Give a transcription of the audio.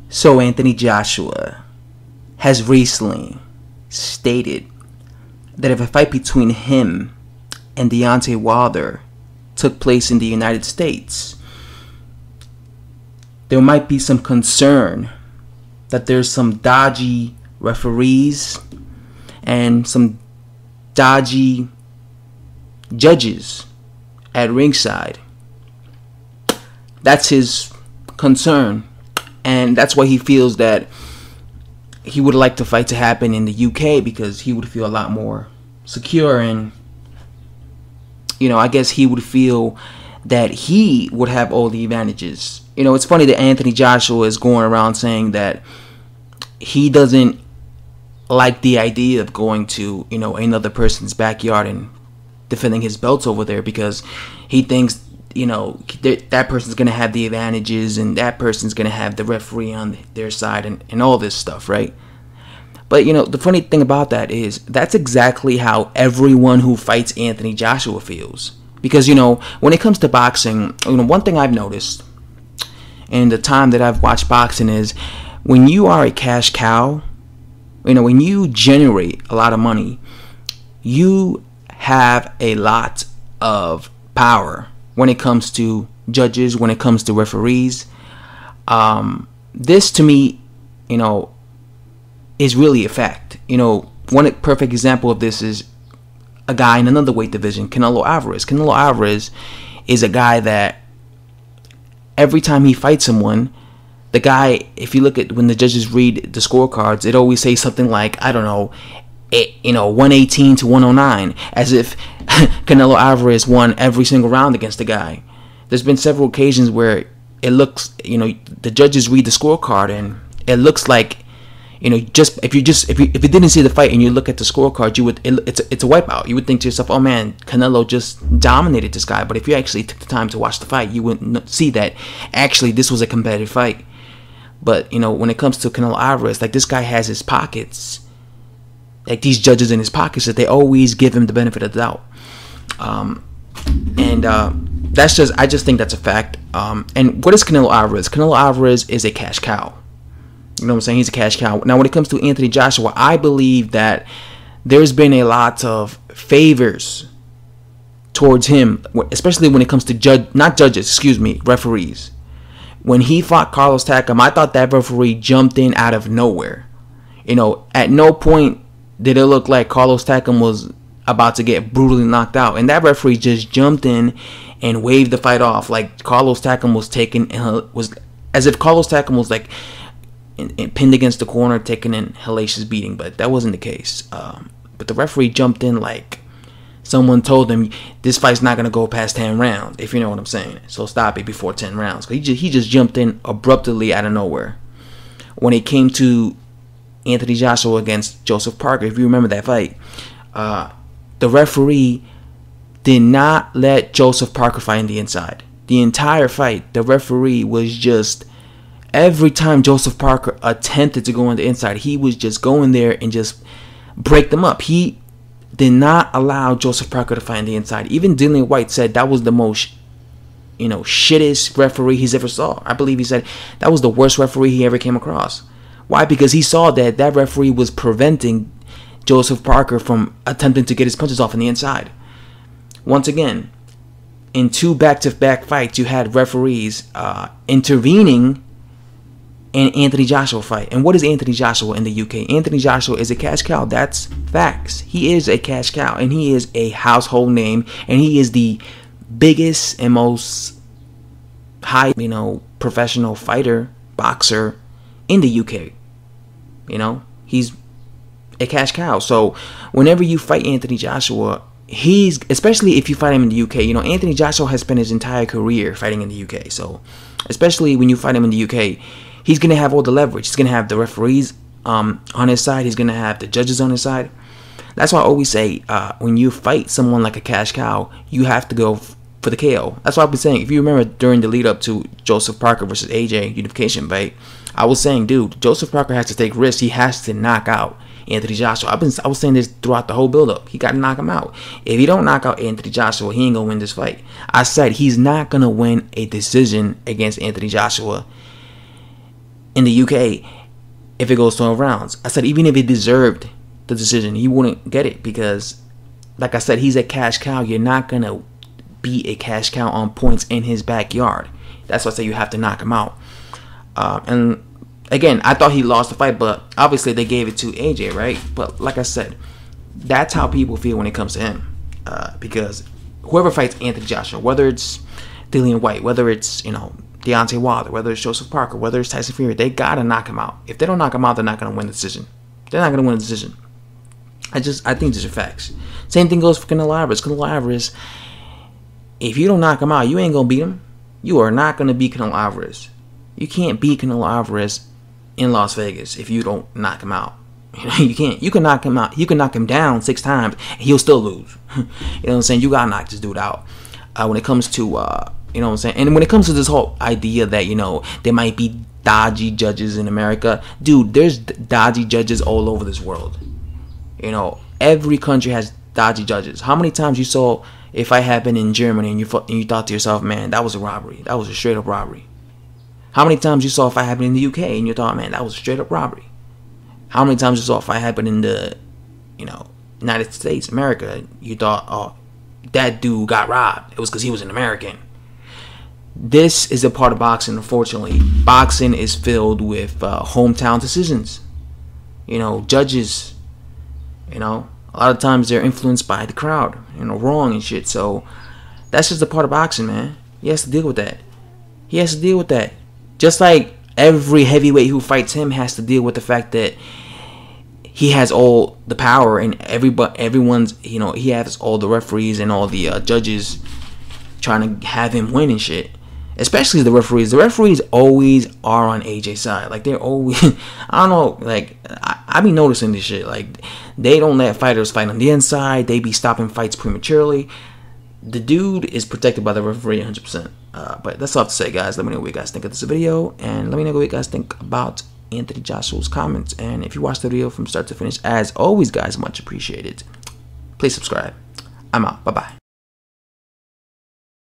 So Anthony Joshua has recently stated that if a fight between him and Deontay Wilder took place in the United States, there might be some concern that there's some dodgy referees and some dodgy judges at ringside. That's his concern, and that's why he feels that he would like the fight to happen in the UK, because he would feel a lot more secure, and I guess he would feel that he would have all the advantages. It's funny that Anthony Joshua is going around saying that he doesn't like the idea of going to another person's backyard and defending his belts over there, because he thinks that person's going to have the advantages and that person's going to have the referee on their side and all this stuff, right? But the funny thing about that is that's exactly how everyone who fights Anthony Joshua feels. Because when it comes to boxing, one thing I've noticed in the time that I've watched boxing is when you are a cash cow, when you generate a lot of money, you have a lot of power when it comes to judges, when it comes to referees. This to me, is really a fact. One perfect example of this is a guy in another weight division, Canelo Alvarez. Canelo Alvarez is a guy that every time he fights someone, the guy, if you look at when the judges read the scorecards, it always says something like, 118 to 109, as if Canelo Alvarez won every single round against the guy. There's been several occasions where it looks, the judges read the scorecard and it looks like, if you didn't see the fight and you look at the scorecard, it's a wipeout. You would think to yourself, oh man, Canelo just dominated this guy. But if you actually took the time to watch the fight, you wouldn't see that actually this was a competitive fight. But when it comes to Canelo Alvarez, like, this guy has his pockets, like these judges in his pockets, that they always give him the benefit of the doubt. I just think that's a fact. And what is Canelo Alvarez? Canelo Alvarez is a cash cow. You know what I'm saying? He's a cash cow. Now, when it comes to Anthony Joshua, I believe that there's been a lot of favors towards him, especially when it comes to referees. When he fought Carlos Takam, I thought that referee jumped in out of nowhere. At no point did it look like Carlos Takam was about to get brutally knocked out, and that referee just jumped in and waved the fight off like Carlos Takam was as if Carlos Takam was like pinned against the corner, taking an hellacious beating, but that wasn't the case. But the referee jumped in like someone told him, this fight's not going to go past 10 rounds, if you know what I'm saying. So stop it before 10 rounds. He just jumped in abruptly out of nowhere. When it came to Anthony Joshua against Joseph Parker, if you remember that fight, the referee did not let Joseph Parker fight in the inside. The entire fight, the referee was just, every time Joseph Parker attempted to go on the inside, he was just going there and just break them up. He did not allow Joseph Parker to fight on the inside. Even Dillian White said that was the most, shittest referee he's ever saw. I believe he said that was the worst referee he ever came across. Why? Because he saw that referee was preventing Joseph Parker from attempting to get his punches off on the inside. Once again, in 2 back-to-back fights, you had referees intervening in Anthony Joshua fight. And what is Anthony Joshua in the UK? Anthony Joshua is a cash cow. That's facts. He is a cash cow, and he is a household name, and he is the biggest and most high, professional fighter, boxer in the UK. He's a cash cow. So whenever you fight Anthony Joshua, especially if you fight him in the UK, Anthony Joshua has spent his entire career fighting in the UK. So especially when you fight him in the UK, he's going to have all the leverage. He's going to have the referees on his side. He's going to have the judges on his side. That's why I always say, when you fight someone like a cash cow, you have to go for the KO. That's why I've been saying, if you remember during the lead up to Joseph Parker versus AJ unification fight, I was saying, dude, Joseph Parker has to take risks. He has to knock out Anthony Joshua. I was saying this throughout the whole build-up. He got to knock him out. If he don't knock out Anthony Joshua, he ain't going to win this fight. I said he's not going to win a decision against Anthony Joshua in the UK, if it goes 12 rounds. I said even if he deserved the decision, he wouldn't get it because, like I said, he's a cash cow. You're not going to be a cash cow on points in his backyard. That's why I say you have to knock him out. And again, I thought he lost the fight, but obviously they gave it to AJ, right? But like I said, that's how people feel when it comes to him. Because whoever fights Anthony Joshua, whether it's Dillian White, whether it's, Deontay Wilder, whether it's Joseph Parker, whether it's Tyson Fury, they gotta knock him out. If they don't knock him out, they're not gonna win the decision. They're not gonna win the decision. I think these are facts. Same thing goes for Canelo Alvarez. Canelo Alvarez, if you don't knock him out, you ain't gonna beat him. You are not gonna beat Canelo Alvarez. You can't beat Canelo Alvarez in Las Vegas if you don't knock him out. You can't. You can knock him out. You can knock him down 6 times, and he'll still lose. You know what I'm saying? You gotta knock this dude out. When it comes to, you know what I'm saying? And when it comes to this whole idea that, there might be dodgy judges in America, dude, there's dodgy judges all over this world. Every country has dodgy judges. How many times you saw a fight happen in Germany and you thought to yourself, man, that was a robbery. That was a straight up robbery. How many times you saw a fight happen in the UK and you thought, man, that was a straight up robbery. How many times you saw a fight happen in the, United States, America, you thought, oh, that dude got robbed. It was because he was an American. This is a part of boxing, unfortunately. Boxing is filled with hometown decisions. Judges, a lot of times they're influenced by the crowd, wrong and shit. So that's just a part of boxing, man. He has to deal with that. He has to deal with that. Just like every heavyweight who fights him has to deal with the fact that he has all the power and everyone's, he has all the referees and all the judges trying to have him win and shit. Especially the referees. The referees always are on AJ's side. Like, they're always, I don't know, like, I be noticing this shit. Like, they don't let fighters fight on the inside. They be stopping fights prematurely. The dude is protected by the referee 100%. But that's all I have to say, guys. Let me know what you guys think of this video. And let me know what you guys think about Anthony Joshua's comments. And if you watched the video from start to finish, as always, guys, much appreciated. Please subscribe. I'm out. Bye-bye.